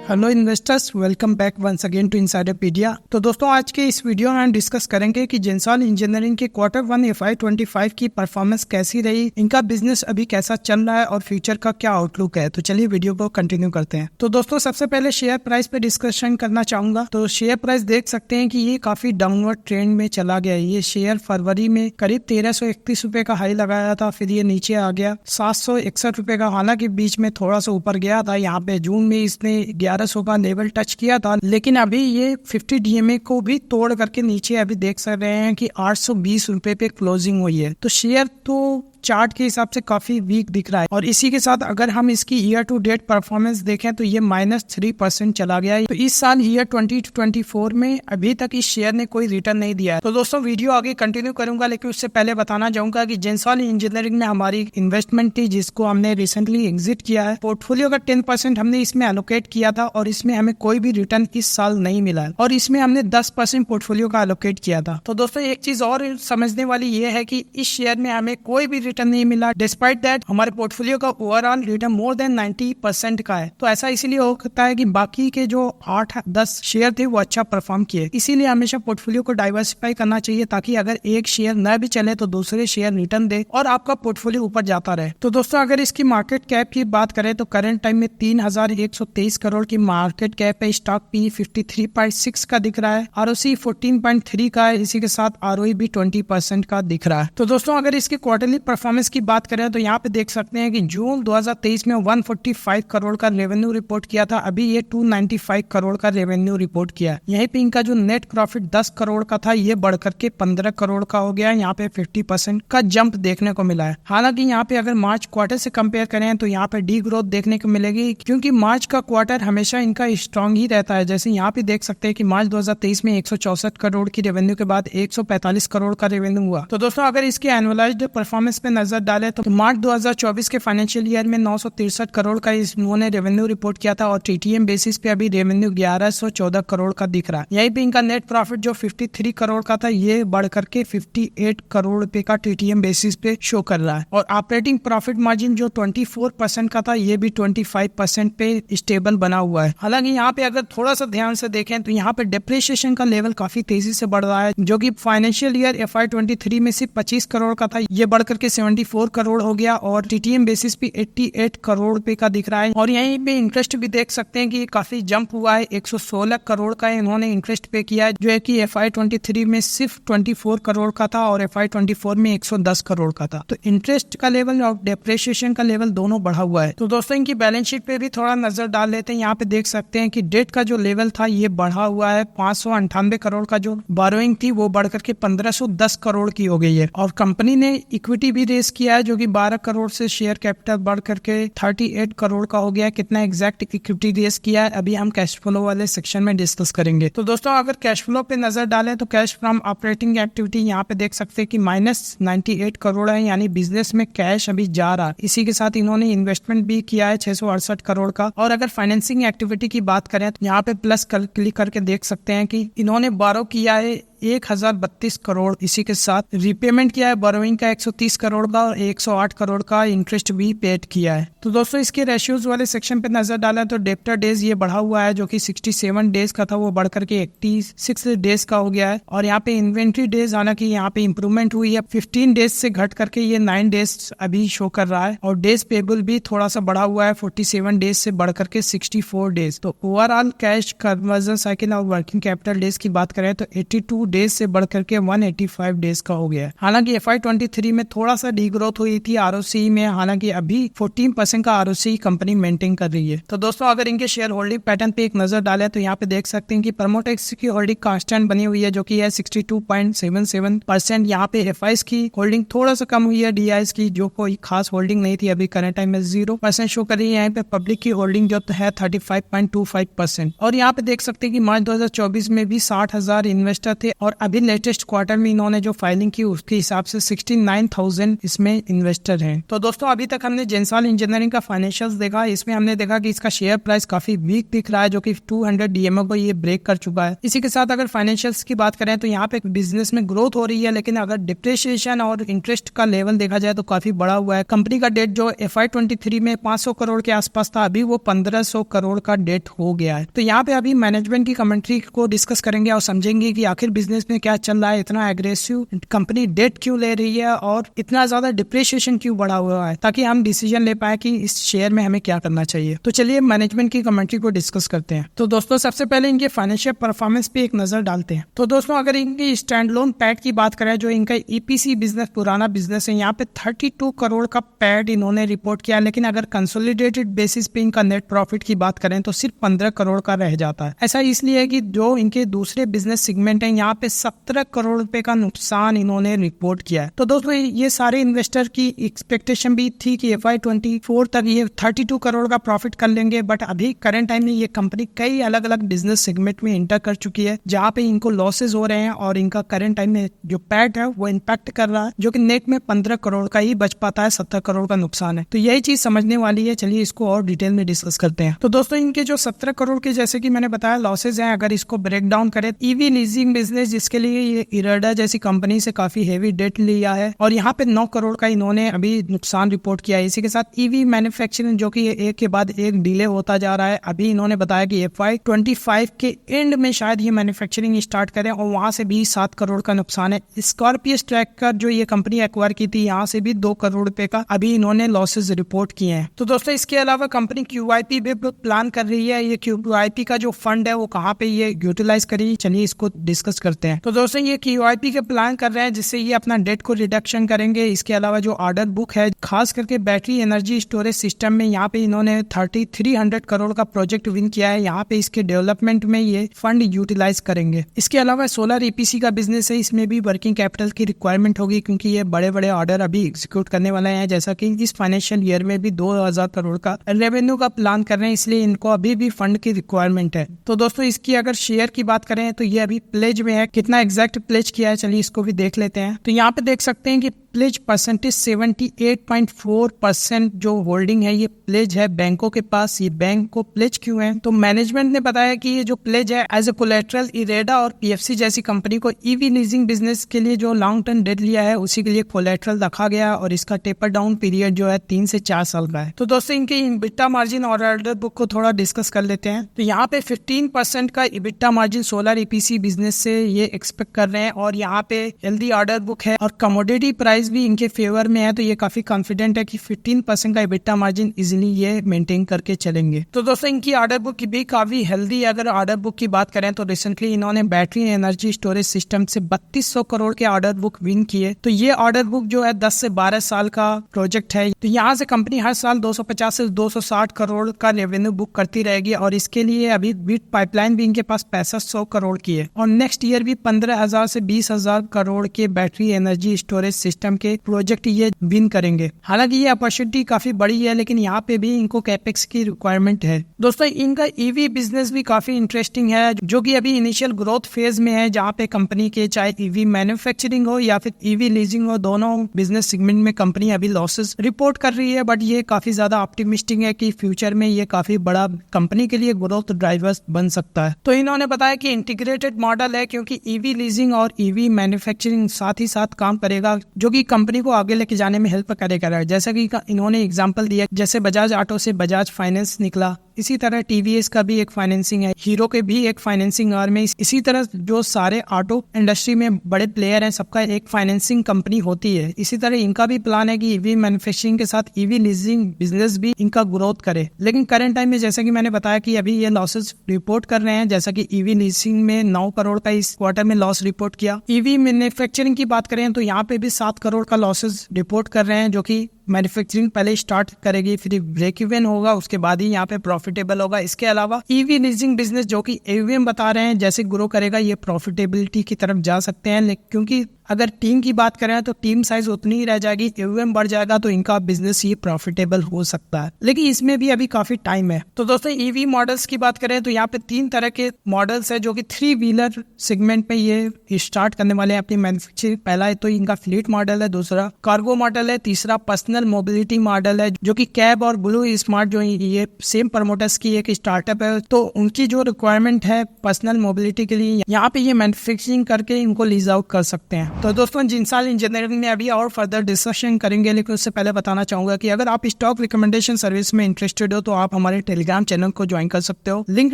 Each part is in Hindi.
Hello investors, welcome back once again to Insiderpedia. तो दोस्तों, आज के इस वीडियो में हम डिस्कस करेंगे कि जेंसॉल इंजीनियरिंग के Q1 FY25 की परफॉर्मेंस कैसी रही, इनका बिजनेस अभी कैसा चल रहा है और फ्यूचर का क्या आउटलुक है। तो चलिए वीडियो को कंटिन्यू करते हैं। तो दोस्तों, सबसे पहले शेयर प्राइस पे डिस्कशन करना चाहूंगा। तो शेयर प्राइस देख सकते हैं कि ये काफी डाउनवर्ड ट्रेंड में चला गया है। ये शेयर फरवरी में करीब 1331 रुपए का हाई लगाया था, फिर ये नीचे आ गया 761 रुपए का। हालांकि बीच में थोड़ा सा ऊपर गया था, यहाँ पे जून में इसने 1100 का लेवल टच किया था, लेकिन अभी ये 50 DMA को भी तोड़ करके नीचे अभी देख सक रहे हैं कि 820 रुपए पे क्लोजिंग हुई है। तो शेयर तो चार्ट के हिसाब से काफी वीक दिख रहा है। और इसी के साथ अगर हम इसकी ईयर टू डेट परफॉर्मेंस देखें तो ये -3% चला गया है। तो इस साल ईयर 2024 में अभी तक इस शेयर ने कोई रिटर्न नहीं दिया है। तो दोस्तों, वीडियो आगे कंटिन्यू करूंगा, लेकिन उससे पहले बताना चाहूंगा कि जेंसॉल इंजीनियरिंग में हमारी इन्वेस्टमेंट थी, जिसको हमने रिसेंटली एग्जिट किया है। पोर्टफोलियो का 10% हमने इसमें एलोकेट किया था और इसमें हमें कोई भी रिटर्न इस साल नहीं मिला है। और इसमें हमने 10% पोर्टफोलियो का एलोकेट किया था। तो दोस्तों, एक चीज और समझने वाली ये है कि इस शेयर में हमें कोई भी रिटर्न नहीं मिला। डिस्पाइट दैट हमारे पोर्टफोलियो का ओवरऑल रिटर्न मोर देन 90% का है। तो ऐसा इसीलिए होता है कि बाकी के जो 8-10 शेयर थे वो अच्छा परफॉर्म किए। इसीलिए हमेशा पोर्टफोलियो को डाइवर्सिफाई करना चाहिए, ताकि अगर एक शेयर न भी चले तो दूसरे शेयर रिटर्न दे और आपका पोर्टफोलियो ऊपर जाता रहे। तो दोस्तों, अगर इसकी मार्केट कैप की बात करें तो करंट टाइम में 3123 करोड़ की मार्केट कैप है। स्टॉक पी 53.6 का दिख रहा है। ROC 14.3 का है। इसी के साथ ROE भी 20% का दिख रहा है। तो दोस्तों, अगर इसके क्वार्टरली परफॉर्मेंस की बात करें तो यहाँ पे देख सकते हैं कि जून 2023 में 145 करोड़ का रेवेन्यू रिपोर्ट किया था। अभी ये 295 करोड़ का रेवेन्यू रिपोर्ट किया। यहीं पे इनका जो नेट प्रॉफिट 10 करोड़ का था, ये बढ़कर के 15 करोड़ का हो गया। यहाँ पे 50% का जंप देखने को मिला है। हालांकि यहाँ पे अगर मार्च क्वार्टर से कंपेयर करें तो यहाँ पे डी ग्रोथ देखने को मिलेगी, क्योंकि मार्च का क्वार्टर हमेशा इनका स्ट्रॉन्ग ही रहता है। जैसे यहाँ पे देख सकते हैं कि मार्च 2023 में 164 करोड़ की रेवेन्यू के बाद 145 करोड़ का रेवेन्यू हुआ। तो दोस्तों, अगर इसके एनुअलाइज्ड परफॉर्मेंस पे नजर डाले तो मार्च 2024 के फाइनेंशियल ईयर में 963 करोड़ का इन्होंने रेवेन्यू रिपोर्ट किया था और TTM बेसिस पे अभी रेवेन्यू 1114 करोड़ का दिख रहा है। यहीं पे इनका नेट प्रॉफिट जो 53 करोड़ का था, ये बढ़ करके 58 करोड़ रुपए का TTM बेसिस पे शो कर रहा है। और ऑपरेटिंग प्रॉफिट मार्जिन जो 24% का था, ये भी 25% पे स्टेबल बना हुआ है। हालांकि यहाँ पे अगर थोड़ा सा ध्यान से देखें तो यहाँ पे डेप्रिसिएशन का लेवल काफी तेजी से बढ़ रहा है, जो कि फाइनेंशियल ईयर FY23 में सिर्फ 25 करोड़ का था, ये बढ़कर के 74 करोड़ हो गया। और TTM बेसिस पे 88 करोड़ रुपए का दिख रहा है। और यहीं पे इंटरेस्ट भी देख सकते हैं कि काफी जंप हुआ है। 116 करोड़ का इन्होंने इंटरेस्ट पे किया है, जो है कि FY23 में सिर्फ 24 करोड़ का था और FY24 में 110 करोड़ का था। तो इंटरेस्ट का लेवल और डेप्रिसिएशन का लेवल दोनों बढ़ा हुआ है। तो दोस्तों, इनकी बैलेंस शीट पे भी थोड़ा नजर डाल लेते हैं। यहाँ पे देख सकते हैं कि डेट का जो लेवल था, ये बढ़ा हुआ है। 598 करोड़ का जो बोरोइंग थी, वो बढ़कर के 1510 करोड़ की हो गई है। और कंपनी ने इक्विटी भी रेस किया है, जो कि 12 करोड़ से शेयर कैपिटल बढ़ करके 38 करोड़ का हो गया है। कितना एग्जैक्ट इक्विटी रेस किया है, अभी हम कैश फ्लो वाले सेक्शन में डिस्कस करेंगे। तो दोस्तों, अगर कैश फ्लो पे नजर डालें तो कैश फ्रॉम ऑपरेटिंग एक्टिविटी यहाँ पे देख सकते हैं कि -98 करोड़ है, यानी बिजनेस में कैश अभी जा रहा है। इसी के साथ इन्होंने इन्वेस्टमेंट भी किया है 668 करोड़ का। और अगर फाइनेंसिंग एक्टिविटी की बात करें तो यहाँ पे प्लस क्लिक करके देख सकते हैं कि इन्होंने बारो किया है 1032 करोड़। इसी के साथ रिपेमेंट किया है बोरोइंग का 130 करोड़ का और 108 करोड़ का इंटरेस्ट भी पेड किया है। तो दोस्तों, इसके रेशियोज वाले सेक्शन पे नजर डाला तो डेब्टर डेज ये बढ़ा हुआ है, जो कि 67 डेज का था, वो बढ़कर के 86 डेज का हो गया है। और यहाँ पे इन्वेंट्री डेज, हालांकि यहाँ पे इंप्रूवमेंट हुई है, 15 डेज से घट करके ये 9 डेज अभी शो कर रहा है। और डेज पेबल भी थोड़ा सा बढ़ा हुआ है, 47 डेज से बढ़ करके 64 डेज। तो ओवरऑल कैश कन्वर्जन साइकिल और वर्किंग कैपिटल डेज की बात करें तो 82 डेज से बढ़कर के 185 डेज का हो गया है। हालांकि FY23 में थोड़ा सा डीग्रोथ हुई थी ROC में, हालांकि अभी 14% का ROC कंपनी मेंटेन कर रही है। तो दोस्तों, अगर इनके शेयर होल्डिंग पैटर्न पे एक नजर डालें तो यहाँ पे देख सकते हैं कि प्रमोटर्स की होल्डिंग कांस्टेंट बनी हुई है, जो कि है 62.77%। यहाँ पे FIs की होल्डिंग थोड़ा सा कम हुई है, DIs की जो कोई खास होल्डिंग नहीं थी, अभी करंट टाइम में 0% शो कर रही है। यहाँ पे पब्लिक की होल्डिंग जो है 35.25%। और यहाँ पे देख सकते हैं कि मार्च 2024 में भी 60,000 इन्वेस्टर थे, और अभी लेटेस्ट क्वार्टर में इन्होंने जो फाइलिंग की उसके हिसाब से 69,000 इसमें इन्वेस्टर हैं। तो दोस्तों अभी तक हमने जेंसॉल इंजीनियरिंग का फाइनेंशियल्स देखा, इसमें हमने देखा कि इसका शेयर प्राइस काफी वीक दिख रहा है, जो कि 200 डीएमओ को ये ब्रेक कर चुका है। इसी के साथ अगर फाइनेंशियल्स की बात करें तो यहाँ पे बिजनेस में ग्रोथ हो रही है, लेकिन अगर डिप्रिसिएशन और इंटरेस्ट का लेवल देखा जाए तो काफी बड़ा हुआ है। कंपनी का डेट जो FY23 में 500 करोड़ के आसपास था, अभी वो 1500 करोड़ का डेट हो गया है। तो यहाँ पे अभी मैनेजमेंट की कमेंट्री को डिस्कस करेंगे और समझेंगे कि आखिर बिजनेस में क्या चल रहा है, इतना एग्रेसिव कंपनी डेट क्यों ले रही है और इतना ज्यादा डिप्रिसिएशन क्यों बढ़ा हुआ है, ताकि हम डिसीजन ले पाए कि इस शेयर में हमें क्या करना चाहिए। तो चलिए मैनेजमेंट की कमेंट्री को डिस्कस करते हैं। तो दोस्तों सबसे पहले इनके फाइनेंशियल परफॉर्मेंस पे एक नजर डालते हैं। तो दोस्तों अगर इनकी स्टैंड लोन पैड की बात करें, जो इनका EPC बिजनेस पुराना बिजनेस है, यहाँ पे 32 करोड़ का पैड इन्होंने रिपोर्ट किया, लेकिन अगर कंसोलिडेटेड बेसिस पे इनका नेट प्रॉफिट की बात करें तो सिर्फ 15 करोड़ का रह जाता है। ऐसा इसलिए है कि जो इनके दूसरे बिजनेस सेगमेंट है, यहाँ पे 17 करोड़ रुपए का नुकसान इन्होंने रिपोर्ट किया है। तो दोस्तों ये सारे इन्वेस्टर की एक्सपेक्टेशन भी थी कि FY24 तक ये 32 करोड़ का प्रॉफिट कर लेंगे, बट अभी करंट टाइम में ये कंपनी कई अलग अलग बिजनेस सेगमेंट में इंटर कर चुकी है, जहाँ पे इनको लॉसेज हो रहे हैं और इनका करंट टाइम में जो पैट है वो इम्पैक्ट कर रहा है, जो कि नेट में 15 करोड़ का ही बच पाता है, 17 करोड़ का नुकसान है। तो यही चीज समझने वाली है। चलिए इसको और डिटेल में डिस्कस करते हैं। तो दोस्तों इनके जो 17 करोड़ के जैसे कि मैंने बताया लॉसेज हैं, अगर इसको ब्रेक डाउन करें, EV लीजिंग बिजनेस जिसके लिए ये इराडा जैसी कंपनी से काफी हेवी डेट लिया है और यहाँ पे 9 करोड़ का इन्होंने अभी नुकसान रिपोर्ट किया है। इसी के साथ EV मैन्युफैक्चरिंग जो कि एक के बाद एक डिले होता जा रहा है, अभी इन्होंने बताया कि FY25 के एंड में शायद ये मैन्युफैक्चरिंग स्टार्ट करें और वहां से भी 7 करोड़ का नुकसान है। स्कॉर्पियो ट्रैकर जो ये कंपनी एक्वायर की थी, यहाँ से भी 2 करोड़ रुपए का अभी इन्होंने लॉसेज रिपोर्ट किए हैं। तो दोस्तों इसके अलावा कंपनी QIP भी प्लान कर रही है। ये QIP का जो फंड है वो कहाँ पे ये यूटिलाइज करेगी, चलिए इसको डिस्कस करते हैं। तो दोस्तों ये QIP के प्लान कर रहे हैं जिससे ये अपना डेट को रिडक्शन करेंगे। इसके अलावा जो ऑर्डर बुक है, खास करके बैटरी एनर्जी स्टोरेज सिस्टम में, यहाँ पे इन्होंने 300 करोड़ का प्रोजेक्ट विन किया है। यहाँ पे इसके डेवलपमेंट में ये फंड यूटिलाइज करेंगे। इसके अलावा सोलर EPC का बिजनेस है, इसमें भी वर्किंग कैपिटल की रिक्वायरमेंट होगी क्योंकि ये बड़े बड़े ऑर्डर अभी एग्जीक्यूट करने वाले हैं, जैसा कि इस फाइनेंशियल ईयर में भी 2000 करोड़ का रेवेन्यू का प्लान कर रहे हैं, इसलिए इनको अभी भी फंड की रिक्वायरमेंट है। तो दोस्तों इसकी अगर शेयर की बात करें तो ये अभी प्लेज में है, कितना एग्जैक्ट प्लेज किया है चलिए इसको भी देख लेते हैं। तो यहाँ पे देख सकते हैं कि प्लेज परसेंटेज 78.4% जो होल्डिंग है ये प्लेज है बैंकों के पास। ये बैंक को प्लेज क्यों है, तो मैनेजमेंट ने बताया कि ये जो प्लेज है एज ए कोलेट्रल इरेडा और PFC जैसी कंपनी को EV लीजिंग बिजनेस के लिए जो लॉन्ग टर्म डेट लिया है उसी के लिए कोलेट्रल रखा गया और इसका टेपर डाउन पीरियड जो है 3 से 4 साल का है। तो दोस्तों इनके EBITDA मार्जिन और ऑर्डर बुक को थोड़ा डिस्कस कर लेते हैं। तो यहाँ पे 15% का EBITDA margin solar EPC business से ये एक्सपेक्ट कर रहे हैं और यहाँ पे हेल्दी ऑर्डर बुक है और कमोडिटी प्राइस भी इनके फेवर में है, तो ये काफी कॉन्फिडेंट है कि 15% का EBITDA मार्जिन इजीली ये मेंटेन करके चलेंगे। तो दोस्तों इनकी ऑर्डर बुक भी काफी हेल्दी है। अगर ऑर्डर बुक की बात करें तो रिसेंटली इन्होंने बैटरी एनर्जी स्टोरेज सिस्टम से 3200 करोड़ के ऑर्डर बुक विन किए। तो ये ऑर्डर बुक जो है 10 से 12 साल का प्रोजेक्ट है। तो यहाँ से कंपनी हर साल 250 से 260 करोड़ का रेवेन्यू बुक करती रहेगी और इसके लिए अभी बिट पाइपलाइन भी इनके पास 6500 करोड़ की है और नेक्स्ट ईयर भी 15,000 से 20,000 करोड़ के बैटरी एनर्जी स्टोरेज सिस्टम के प्रोजेक्ट ये विन करेंगे। हालांकि ये अपॉर्चुनिटी काफी बड़ी है, लेकिन यहाँ पे भी इनको कैपेक्स की रिक्वायरमेंट है। दोस्तों इनका EV बिजनेस भी काफी इंटरेस्टिंग है, जो कि अभी इनिशियल ग्रोथ फेज में है, जहाँ पे कंपनी के चाहे EV मैन्युफैक्चरिंग हो या फिर EV लीजिंग हो, दोनों बिजनेस सेगमेंट में कंपनी अभी लॉसेस रिपोर्ट कर रही है, बट ये काफी ज्यादा ऑप्टिमिस्टिक है कि फ्यूचर में ये काफी बड़ा कंपनी के लिए ग्रोथ ड्राइवर्स बन सकता है। तो इन्होंने बताया कि इंटीग्रेटेड मॉडल है क्योंकि EV लीजिंग और EV मैन्युफैक्चरिंग साथ ही साथ काम करेगा, जो कि कंपनी को आगे लेके जाने में हेल्प करेगा। जैसा कि इन्होंने एग्जांपल दिया, जैसे बजाज ऑटो से बजाज फाइनेंस निकला, इसी तरह TVS का भी एक फाइनेंसिंग है, हीरो के भी एक फाइनेंसिंग आर्म में, इसी तरह जो सारे ऑटो इंडस्ट्री में बड़े प्लेयर हैं सबका एक फाइनेंसिंग कंपनी होती है। इसी तरह इनका भी प्लान है कि EV मैन्युफैक्चरिंग के साथ EV लीजिंग बिजनेस भी इनका ग्रोथ करे। लेकिन करंट टाइम में जैसा कि मैंने बताया कि अभी ये लॉसेस रिपोर्ट कर रहे हैं, जैसा कि EV लीजिंग में 9 करोड़ का इस क्वार्टर में लॉस रिपोर्ट किया। EV मैन्युफैक्चरिंग की बात करें तो यहाँ पे भी 7 करोड़ का लॉसेस रिपोर्ट कर रहे हैं, जो कि मैन्युफैक्चरिंग पहले स्टार्ट करेगी, फिर ब्रेक इवन होगा, उसके बाद ही यहाँ पे प्रॉफिटेबल होगा। इसके अलावा EV लीजिंग बिजनेस जो कि AUM बता रहे हैं जैसे ग्रो करेगा ये प्रॉफिटेबिलिटी की तरफ जा सकते हैं, क्योंकि अगर टीम की बात करें तो टीम साइज उतनी ही रह जाएगी, AUM बढ़ जाएगा तो इनका बिजनेस ये प्रॉफिटेबल हो सकता है, लेकिन इसमें भी अभी काफी टाइम है। तो दोस्तों EV मॉडल्स की बात करें तो यहाँ पे 3 तरह के मॉडल्स है जो कि 3 व्हीलर सेगमेंट में ये स्टार्ट करने वाले हैं अपनी मैन्युफैक्चरिंग। पहला है तो इनका फ्लीट मॉडल है, दूसरा कार्गो मॉडल है, तीसरा पर्सनल मोबिलिटी मॉडल है जो कि कैब और ब्लू स्मार्ट जो ये सेम प्रमोटर्स की एक स्टार्टअप है। तो उनकी जो रिक्वायरमेंट है पर्सनल मोबिलिटी के लिए यहाँ पे ये मैन्युफैक्चरिंग करके इनको लीज आउट कर सकते हैं। तो दोस्तों जिंसाल इंजीनियरिंग ने अभी और फर्दर डिस्कशन करेंगे, लेकिन उससे पहले बताना चाहूंगा कि अगर आप स्टॉक रिकमेंडेशन सर्विस में इंटरेस्टेड हो तो आप हमारे टेलीग्राम चैनल को ज्वाइन कर सकते हो, लिंक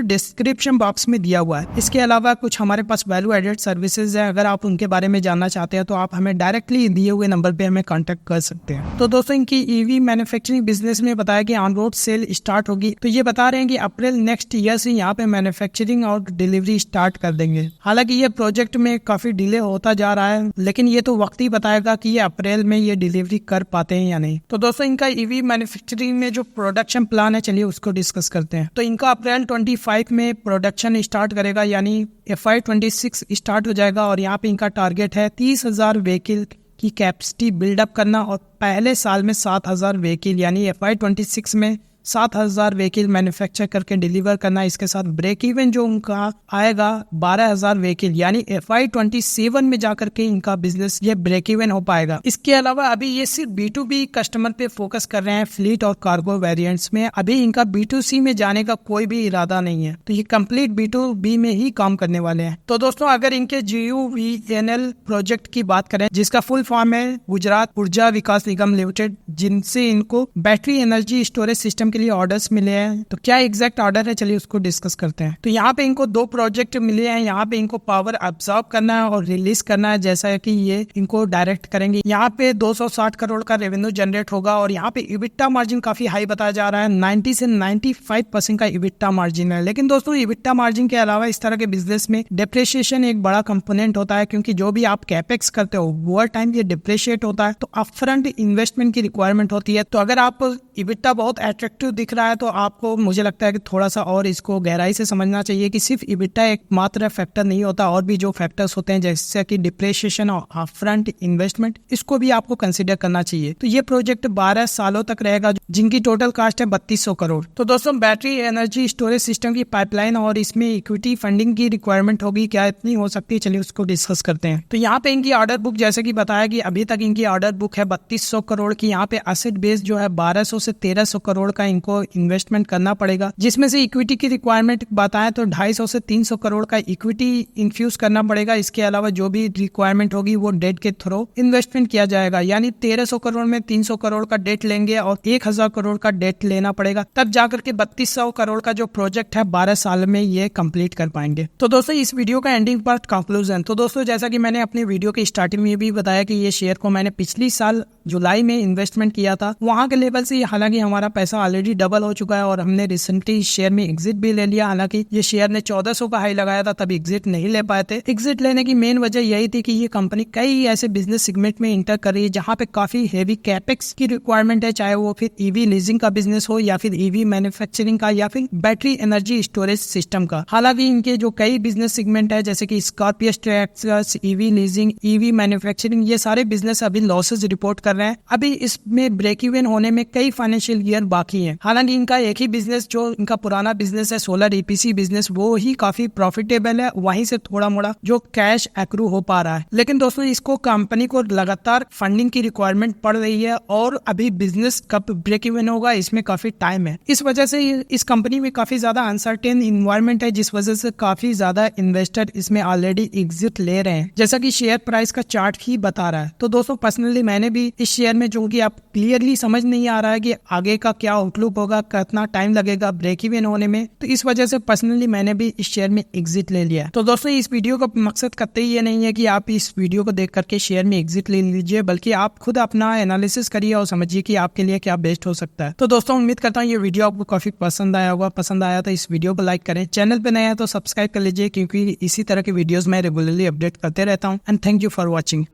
डिस्क्रिप्शन बॉक्स में दिया हुआ है। इसके अलावा कुछ हमारे पास वैल्यू एडेड सर्विसेज है, अगर आप उनके बारे में जानना चाहते हैं तो आप हमें डायरेक्टली दिए हुए नंबर पे हमें कांटेक्ट कर सकते हैं। तो दोस्तों इनकी EV मैन्युफैक्चरिंग बिजनेस में बताया कि ऑन रोड सेल स्टार्ट होगी, तो ये बता रहे हैं कि अप्रैल नेक्स्ट ईयर से यहाँ पे मैन्युफैक्चरिंग और डिलीवरी स्टार्ट कर देंगे। हालांकि ये प्रोजेक्ट में काफी डिले होता जा रहा है, लेकिन ये तो वक्त ही बताएगा कि ये अप्रैल में ये डिलीवरी कर पाते हैं या नहीं। तो दोस्तों इनका EV मैन्युफैक्चरिंग में जो प्रोडक्शन प्लान है, चलिए उसको डिस्कस करते हैं। तो इनका अप्रैल 25 में प्रोडक्शन स्टार्ट करेगा, यानी FY 26 स्टार्ट हो जाएगा और यहाँ पे इनका टारगेट है 30,000 व्हीकल की कैपेसिटी बिल्डअप करना और पहले साल में 7,000 व्हीकल यानी FY 26 में 7,000 व्हीकल मैन्युफैक्चर करके डिलीवर करना। इसके साथ ब्रेक इवन जो उनका आएगा 12,000 व्हीकल यानी FY 27 में जाकर के इनका बिजनेस ये ब्रेक इवन हो पाएगा। इसके अलावा अभी ये सिर्फ B2B कस्टमर पे फोकस कर रहे हैं फ्लीट और कार्गो वेरिएंट्स में, अभी इनका B2C में जाने का कोई भी इरादा नहीं है, तो ये कंप्लीट B2B में ही काम करने वाले हैं। तो दोस्तों अगर इनके GUVNL प्रोजेक्ट की बात करें जिसका फुल फॉर्म है गुजरात ऊर्जा विकास निगम लिमिटेड, जिनसे इनको बैटरी एनर्जी स्टोरेज सिस्टम के लिए ऑर्डर्स मिले हैं, तो क्या एग्जैक्ट ऑर्डर है चलिए उसको डिस्कस करते हैं। तो यहाँ पे इनको 2 प्रोजेक्ट मिले हैं, यहाँ पे इनको पावर अब्सॉर्ब करना है और रिलीज करना है, जैसा कि ये इनको डायरेक्ट करेंगे। यहाँ पे 260 करोड़ का रेवेन्यू जनरेट होगा और यहाँ पे इबिटा मार्जिन काफी हाई बताया जा रहा है, 90 से 95% का इबिटा मार्जिन है। लेकिन दोस्तों इबिटा मार्जिन के अलावा इस तरह के बिजनेस में डिप्रिसिएशन एक बड़ा कंपोनेंट होता है, क्योंकि जो भी आप कैपेक्स करते हो ओवर टाइम ये डिप्रिशिएट होता है, तो अपफ्रंट इन्वेस्टमेंट की रिक्वायरमेंट होती है। तो अगर आप इबिटा बहुत अट्रैक्टिव दिख रहा है तो आपको मुझे लगता है कि थोड़ा सा और इसको गहराई से समझना चाहिए कि सिर्फ इबिटा एक मात्र फैक्टर नहीं होता, और भी जो फैक्टर्स होते हैं जैसे कि डिप्रिसिएशन और अपफ्रंट इन्वेस्टमेंट, इसको भी आपको कंसीडर करना चाहिए। तो ये प्रोजेक्ट 12 सालों तक रहेगा, जिनकी टोटल कास्ट है 3200 करोड़। तो दोस्तों बैटरी एनर्जी स्टोरेज सिस्टम की पाइपलाइन और इसमें इक्विटी फंडिंग की रिक्वायरमेंट होगी, क्या इतनी हो सकती है, चलिए उसको डिस्कस करते हैं। तो यहाँ पे इनकी ऑर्डर बुक जैसे कि बताया कि अभी तक इनकी ऑर्डर बुक है 3200 करोड़ की। यहाँ पे एसेट बेस जो है 1200 से 1300 करोड़ का इनको इन्वेस्टमेंट करना पड़ेगा, जिसमें से इक्विटी की रिक्वायरमेंट बताएं तो 250 से 300 करोड़ का इक्विटी इन्फ्यूज करना पड़ेगा। इसके अलावा जो भी रिक्वायरमेंट होगी वो डेट के थ्रू इन्वेस्टमेंट किया जाएगा, यानी 1300 करोड़ में 300 करोड़ का डेट लेंगे और 1000 करोड़ का डेट लेना पड़ेगा, तब जाकर के 3200 करोड़ का जो प्रोजेक्ट है 12 साल में ये कंप्लीट कर पाएंगे। तो दोस्तों इस वीडियो का एंडिंग पार्ट कंक्लूजन। तो दोस्तों जैसा कि मैंने अपनी वीडियो के स्टार्टिंग में भी बताया कि ये शेयर को मैंने पिछली साल जुलाई में इन्वेस्टमेंट किया था, वहां के लेवल से हालांकि हमारा पैसा ऑलरेडी डबल हो चुका है और हमने रिसेंटली इस शेयर में एग्जिट भी ले लिया। हालांकि ये शेयर ने 1400 का हाई लगाया था, तब एग्जिट नहीं ले पाए थे। एग्जिट लेने की मेन वजह यही थी कि ये कंपनी कई ऐसे बिजनेस सेगमेंट में इंटर कर रही है जहां पे काफी हेवी कैपेक्स की रिक्वायरमेंट है, चाहे वो फिर ईवी लीजिंग का बिजनेस हो या फिर ईवी मैन्युफैक्चरिंग का या फिर बैटरी एनर्जी स्टोरेज सिस्टम का। हालांकि इनके जो कई बिजनेस सेगमेंट है जैसे कि Scorpio tractors, EV leasing, EV manufacturing, ये सारे बिजनेस अभी लॉसेज रिपोर्ट कर रहे हैं। अभी इसमें ब्रेक इवन होने में कई फाइनेंशियल ईयर बाकी हैं। हालांकि इनका एक ही बिजनेस जो इनका पुराना बिजनेस है सोलर EPC बिजनेस, वो ही काफी प्रॉफिटेबल है, वहीं से थोड़ा मोड़ा जो कैश एक्रू हो पा रहा है। लेकिन दोस्तों इसको कंपनी को लगातार फंडिंग की रिक्वायरमेंट पड़ रही है और अभी बिजनेस कब ब्रेक इवन होगा इसमें काफी टाइम है। इस वजह से इस कंपनी में काफी ज्यादा अनसर्टेन इन्वायरमेंट है, जिस वजह से काफी ज्यादा इन्वेस्टर इसमें ऑलरेडी एग्जिट ले रहे हैं, जैसा कि शेयर प्राइस का चार्ट ही बता रहा है। तो दोस्तों पर्सनली मैंने भी इस शेयर में, जो कि आप क्लियरली समझ नहीं आ रहा है कि आगे का क्या आउटलुक होगा, कितना टाइम लगेगा ब्रेक इवन होने में, तो इस वजह से पर्सनली मैंने भी इस शेयर में एग्जिट ले लिया। तो दोस्तों इस वीडियो का मकसद कतई ये नहीं है कि आप इस वीडियो को देख करके शेयर में एग्जिट ले लीजिए, बल्कि आप खुद अपना एनालिसिस करिए और समझिए कि आपके लिए क्या बेस्ट हो सकता है। तो दोस्तों उम्मीद करता हूँ ये वीडियो आपको काफी पसंद आया होगा। पसंद आया तो इस वीडियो को लाइक करें, चैनल पे नया है तो सब्सक्राइब कर लीजिए, क्योंकि इसी तरह के वीडियोस मैं रेगुलरली अपडेट करते रहता हूँ। And thank you for watching.